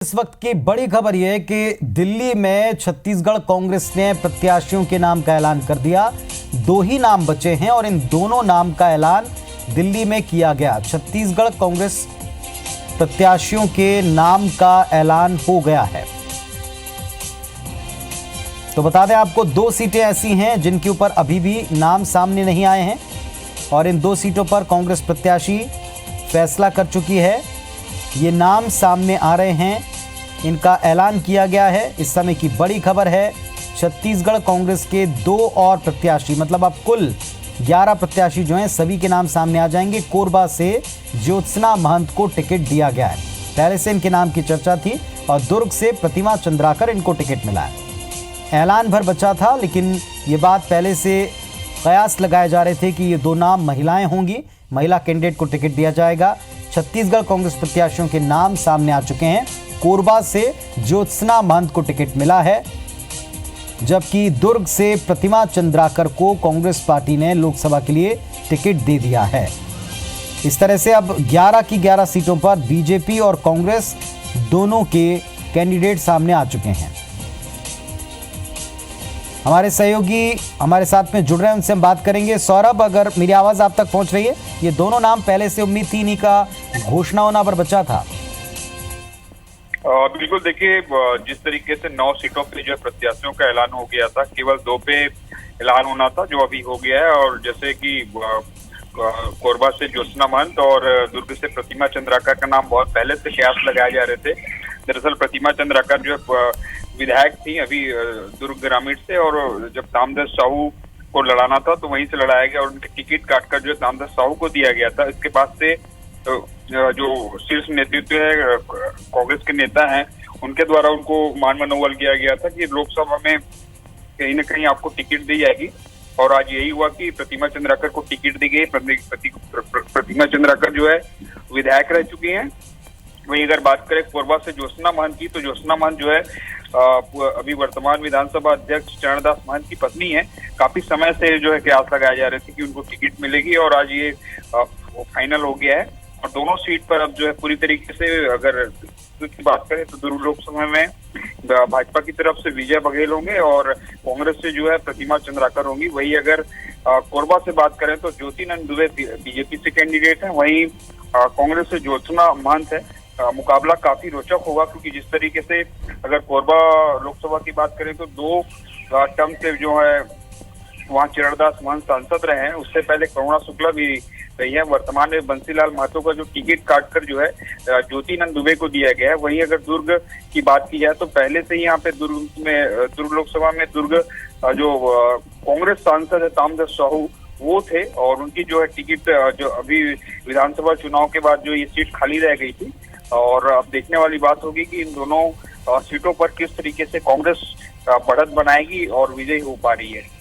इस वक्त की बड़ी खबर यह है कि दिल्ली में छत्तीसगढ़ कांग्रेस ने प्रत्याशियों के नाम का ऐलान कर दिया। दो ही नाम बचे हैं और इन दोनों नाम का ऐलान दिल्ली में किया गया। छत्तीसगढ़ कांग्रेस प्रत्याशियों के नाम का ऐलान हो गया है। तो बता दें आपको, दो सीटें ऐसी हैं जिनके ऊपर अभी भी नाम सामने नहीं आए हैं और इन दो सीटों पर कांग्रेस प्रत्याशी फैसला कर चुकी है। ये नाम सामने आ रहे हैं, इनका ऐलान किया गया है। इस समय की बड़ी खबर है, छत्तीसगढ़ कांग्रेस के दो और प्रत्याशी, मतलब अब कुल 11 प्रत्याशी जो हैं सभी के नाम सामने आ जाएंगे। कोरबा से ज्योत्सना महंत को टिकट दिया गया है। पहले से इनके नाम की चर्चा थी और दुर्ग से प्रतिमा चंद्राकर इनको टिकट मिला है। ऐलान भर बचा था, लेकिन ये बात पहले से कयास लगाए जा रहे थे कि ये दो नाम महिलाएं होंगी, महिला कैंडिडेट को टिकट दिया जाएगा। छत्तीसगढ़ कांग्रेस प्रत्याशियों के नाम सामने आ चुके हैं। कोरबा से ज्योत्सना महंत को टिकट मिला है, जबकि दुर्ग से प्रतिमा चंद्राकर को कांग्रेस पार्टी ने लोकसभा के लिए टिकट दे दिया है। इस तरह से अब 11 की 11 सीटों पर बीजेपी और कांग्रेस दोनों के कैंडिडेट सामने आ चुके हैं। हमारे सहयोगी हमारे साथ में जुड़ रहे हैं, उनसे हम बात करेंगे। सौरभ, अगर मेरी आवाज आप तक पहुंच रही है, ये दोनों नाम पहले से उम्मीद थी, इन्हीं का घोषणा होना पर बचा था। बिल्कुल, देखिए जिस तरीके से 9 सीटों पे जो प्रत्याशियों का ऐलान हो गया था, केवल 2 पे ऐलान होना था जो अभी हो गया है। और जैसे कि कोरबा से ज्योत्सना महंत और दुर्ग से प्रतिमा चंद्राकर का नाम बहुत पहले से कयास लगाए जा रहे थे। दरअसल प्रतिमा चंद्राकर जो विधायक थी अभी दुर्ग ग्रामीण से, और जब तामदस्त साहू को लड़ाना था तो वहीं से लड़ाया गया और उनके टिकट काटकर जो तामदस्त साहू को दिया गया था। इसके बाद से जो शीर्ष नेतृत्व है, कांग्रेस के नेता हैं, उनके द्वारा उनको मान मनोबल किया गया था कि लोकसभा में कहीं ना कहीं आपको टिकट दी जाएगी। और आज यही हुआ कि प्रतिमा चंद्राकर को टिकट दी गई। प्रतिमा चंद्राकर जो है विधायक रह चुकी हैं। वहीं अगर बात करें कोरबा से ज्योत्सना महंत की, तो ज्योत्सना महंत जो है अभी वर्तमान विधानसभा अध्यक्ष चरणदास महंत की पत्नी है। काफी समय से जो है कयास लगाए जा रहे थे कि उनको टिकट मिलेगी और आज ये फाइनल हो गया है। और दोनों सीट पर अब जो है पूरी तरीके से अगर की बात करें तो दुर्ग लोकसभा में भाजपा की तरफ से विजय बघेल होंगे और कांग्रेस से जो है प्रतिमा चंद्राकर होंगी। वही अगर कोरबा से बात करें तो ज्योतिनंद दुबे बीजेपी से कैंडिडेट हैं, वहीं कांग्रेस से ज्योत्सना महंत है। मुकाबला काफी रोचक होगा, क्योंकि जिस तरीके से अगर कोरबा लोकसभा की बात करें तो 2 टर्म से जो है वहाँ चरणदास महंत सांसद रहे हैं। उससे पहले करुणा शुक्ला भी रही है। वर्तमान में बंसीलाल महतो का जो टिकट काटकर जो है ज्योतिनंद दुबे को दिया गया है। वहीं अगर दुर्ग की बात की जाए तो पहले से ही यहाँ पे दुर्ग लोकसभा में दुर्ग जो कांग्रेस सांसद है तामदस्त साहू वो थे, और उनकी जो है टिकट जो अभी विधानसभा चुनाव के बाद जो ये सीट खाली रह गई थी। और अब देखने वाली बात होगी कि इन दोनों सीटों पर किस तरीके से कांग्रेस बढ़त बनाएगी और विजयी हो पा रही है।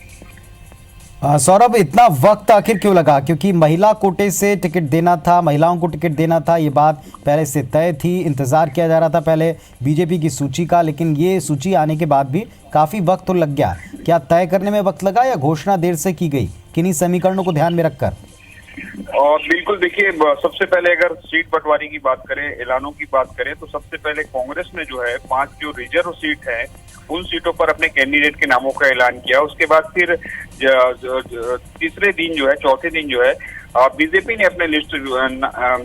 सौरभ, इतना वक्त आखिर क्यों लगा? क्योंकि महिला कोटे से टिकट देना था, महिलाओं को टिकट देना था, ये बात पहले से तय थी। इंतजार किया जा रहा था पहले बीजेपी की सूची का, लेकिन ये सूची आने के बाद भी काफी वक्त तो लग गया। क्या तय करने में वक्त लगा या घोषणा देर से की गई, किन्हीं समीकरणों को ध्यान में रखकर? और बिल्कुल, देखिए सबसे पहले अगर सीट बंटवारे की बात करें, ऐलानों की बात करें, तो सबसे पहले कांग्रेस ने जो है 5 जो रिजर्व सीट है उन सीटों पर अपने कैंडिडेट के नामों का ऐलान किया। उसके बाद फिर तीसरे दिन जो है, चौथे दिन जो है बीजेपी ने अपने लिस्ट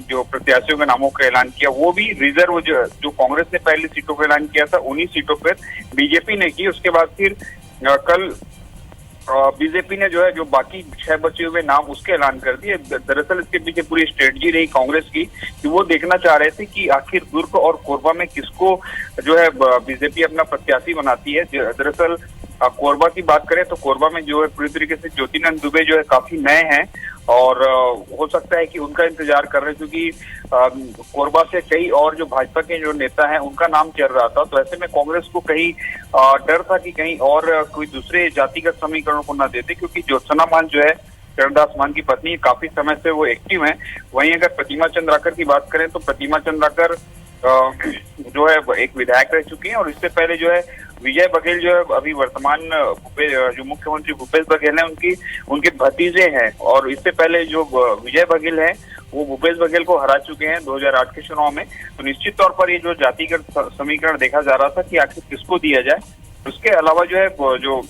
जो प्रत्याशियों के नामों का ऐलान किया। वो भी रिजर्व जो कांग्रेस ने पहली सीटों का ऐलान किया था उन्हीं सीटों पर बीजेपी ने की। उसके बाद फिर कल बीजेपी ने जो है जो बाकी 6 बचे हुए नाम उसके ऐलान कर दिए। दरअसल इसके पीछे पूरी स्ट्रेटजी रही कांग्रेस की कि वो देखना चाह रहे थे कि आखिर दुर्ग और कोरबा में किसको जो है बीजेपी अपना प्रत्याशी बनाती है। दरअसल कोरबा की बात करें तो कोरबा में जो है पूरी तरीके से ज्योतिनंद दुबे जो है काफी नए हैं और हो सकता है कि उनका इंतजार कर रहे हैं, क्योंकि कोरबा से कई और जो भाजपा के जो नेता हैं उनका नाम चल रहा था। तो ऐसे में कांग्रेस को कहीं डर था कि कहीं और कोई दूसरे जातिगत समीकरणों को न देते, क्योंकि ज्योत्सना महंत जो है चरणदास महंत की पत्नी, काफी समय से वो एक्टिव है। वहीं अगर प्रतिमा चंद्राकर की बात करें तो प्रतिमा चंद्राकर जो है एक विधायक रह चुकी हैं, और इससे पहले जो है विजय बघेल जो है अभी वर्तमान जो मुख्यमंत्री भूपेश बघेल हैं उनके भतीजे हैं। और इससे पहले जो विजय बघेल हैं वो भूपेश बघेल को हरा चुके हैं 2008 के चुनाव में। तो निश्चित तौर पर ये जो जातिगत समीकरण देखा जा रहा था कि आखिर किसको दिया जाए। उसके अलावा जो है जो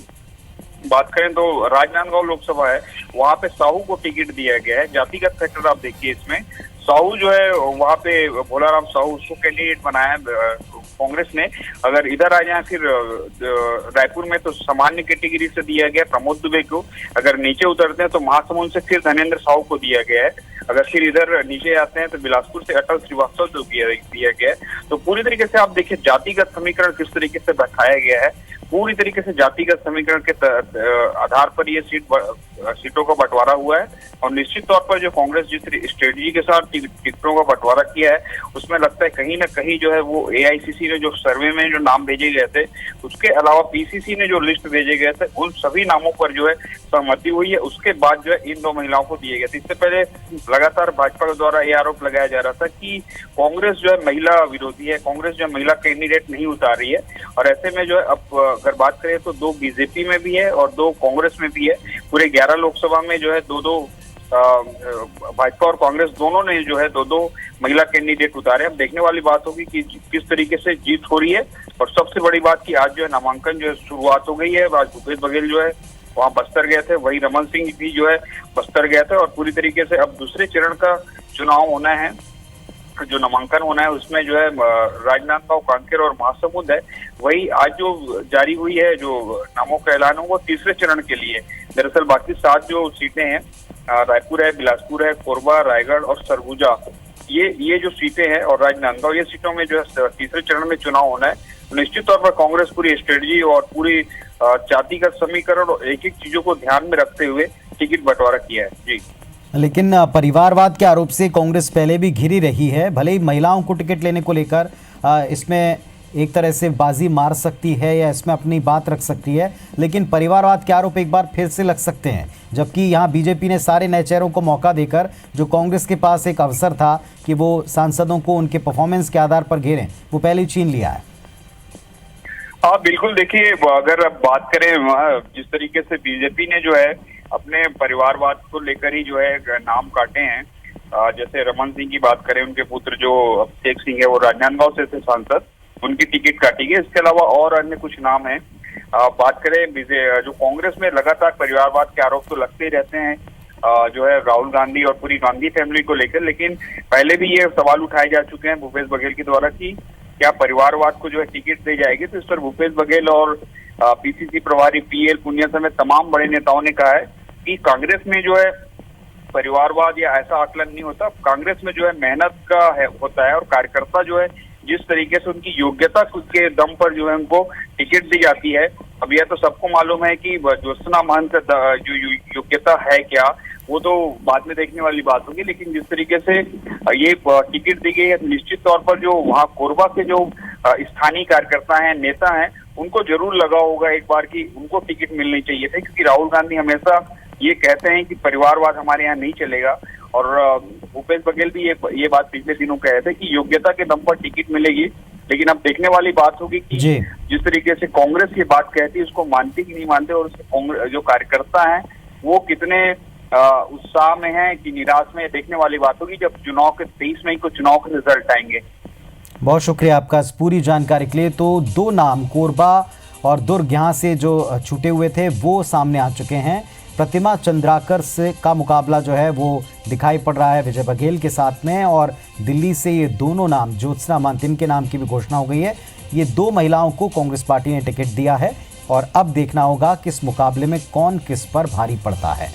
बात करें तो राजनांदगांव लोकसभा है, वहां पे साहू को टिकट दिया गया है। जातिगत फैक्टर आप देखिए इसमें, साहू जो है वहां पे भोलाराम साहू उसको कैंडिडेट बनाया है कांग्रेस ने। अगर इधर आ जाए फिर रायपुर में तो सामान्य कैटेगरी से दिया गया प्रमोद दुबे को। अगर नीचे उतरते हैं तो महासमुंद से फिर धनेंद्र साहू को दिया गया है। अगर फिर इधर नीचे आते हैं तो बिलासपुर से अटल श्रीवास्तव को दिया गया है। तो पूरी तरीके से आप देखिए जातिगत समीकरण किस तरीके से बैठाया गया है। पूरी तरीके से जातिगत समीकरण के आधार पर ये सीटों का बंटवारा हुआ है। और निश्चित तौर पर जो कांग्रेस जिस स्ट्रेटजी के साथ टिकटों का बंटवारा किया है उसमें लगता है कहीं ना कहीं जो है वो एआईसीसी ने जो सर्वे में जो नाम भेजे गए थे, उसके अलावा पीसीसी ने जो लिस्ट भेजे गए थे, उन सभी नामों पर जो है सहमति हुई है। उसके बाद जो है इन दो महिलाओं को दिए गए थे। इससे पहले लगातार भाजपा के द्वारा ये आरोप लगाया जा रहा था कि कांग्रेस जो है महिला विरोधी है, कांग्रेस जो है महिला कैंडिडेट नहीं उतार रही है। और ऐसे में जो है अब अगर बात करें तो 2 बीजेपी में भी है और 2 कांग्रेस में भी है। पूरे 11 लोकसभा में जो है 2-2 भाजपा और कांग्रेस दोनों ने जो है 2-2 महिला कैंडिडेट उतारे। अब देखने वाली बात होगी कि किस तरीके से जीत हो रही है। और सबसे बड़ी बात कि आज जो है नामांकन जो है शुरुआत हो गई है। आज भूपेश बघेल जो है वहां बस्तर गए थे, वही रमन सिंह भी जो है बस्तर गए थे। और पूरी तरीके से अब दूसरे चरण का चुनाव होना है, जो नामांकन होना है उसमें जो है राजनांदगांव, कांकेर और महासमुंद है। वही आज जो जारी हुई है जो नामों का ऐलान हो वो तीसरे चरण के लिए। दरअसल बाकी 7 जो सीटें हैं, रायपुर है, बिलासपुर है, कोरबा, रायगढ़ और सरगुजा, ये जो सीटें हैं और राजनांदगांव, ये सीटों में जो है तीसरे चरण में चुनाव होना है। निश्चित तौर पर कांग्रेस पूरी स्ट्रेटजी और पूरी जातिगत समीकरण और एक-एक चीजों को ध्यान में रखते हुए टिकट बंटवारा किया है। जी, लेकिन परिवारवाद के आरोप से कांग्रेस पहले भी घिरी रही है। भले ही महिलाओं को टिकट लेने को लेकर इसमें एक तरह से बाजी मार सकती है या इसमें अपनी बात रख सकती है, लेकिन परिवारवाद के आरोप एक बार फिर से लग सकते हैं। जबकि यहाँ बीजेपी ने सारे नए चेहरों को मौका देकर, जो कांग्रेस के पास एक अवसर था कि वो सांसदों को उनके परफॉर्मेंस के आधार पर घेरें, वो पहले ही छीन लिया है। हाँ बिल्कुल, देखिए अगर अब बात करें जिस तरीके से बीजेपी ने जो है अपने परिवारवाद को लेकर ही जो है नाम काटे हैं, जैसे रमन सिंह की बात करें, उनके पुत्र जो अभिषेक सिंह है वो राजनांदगांव से थे सांसद, उनकी टिकट काटी गई। इसके अलावा और अन्य कुछ नाम हैं। बात करें जो कांग्रेस में लगातार परिवारवाद के आरोप तो लगते ही रहते हैं, जो है राहुल गांधी और पूरी गांधी फैमिली को लेकर। लेकिन पहले भी ये सवाल उठाए जा चुके हैं भूपेश बघेल के द्वारा कि क्या परिवारवाद को जो है टिकट दी जाएगी। तो इस पर भूपेश बघेल और पीसीसी प्रभारी पीएल पुनिया समेत तमाम बड़े नेताओं ने कहा है कि कांग्रेस में जो है परिवारवाद या ऐसा आकलन नहीं होता। कांग्रेस में जो है मेहनत का होता है और कार्यकर्ता जो है जिस तरीके से उनकी योग्यता के दम पर जो है उनको टिकट दी जाती है। अब यह तो सबको मालूम है कि ज्योत्सना महंत जो योग्यता है क्या, वो तो बाद में देखने वाली बात होगी। लेकिन जिस तरीके से ये टिकट दी गई है, निश्चित तौर पर जो वहाँ कोरबा के जो स्थानीय कार्यकर्ता हैं, नेता हैं, उनको जरूर लगा होगा एक बार कि उनको टिकट मिलनी चाहिए था। क्योंकि राहुल गांधी हमेशा ये कहते हैं कि परिवारवाद हमारे यहाँ नहीं चलेगा। और भूपेश बघेल भी ये बात पिछले दिनों कहे थे कि योग्यता के दम पर टिकट मिलेगी। लेकिन अब देखने वाली बात होगी कि जिस तरीके से कांग्रेस ये बात कहती है उसको मानती कि नहीं मानते, और उसके जो कार्यकर्ता हैं वो कितने उत्साह में हैं कि निराश में, देखने वाली बात होगी जब चुनाव के 23 मई को चुनाव के रिजल्ट आएंगे। बहुत शुक्रिया आपका इस पूरी जानकारी के लिए। तो 2 नाम कोरबा और दुर्ग यहाँ से जो छूटे हुए थे वो सामने आ चुके हैं। प्रतिमा चंद्राकर से का मुकाबला जो है वो दिखाई पड़ रहा है विजय बघेल के साथ में, और दिल्ली से ये दोनों नाम ज्योत्सना महंत, इनके नाम की भी घोषणा हो गई है। ये 2 महिलाओं को कांग्रेस पार्टी ने टिकट दिया है और अब देखना होगा कि इस मुकाबले में कौन किस पर भारी पड़ता है।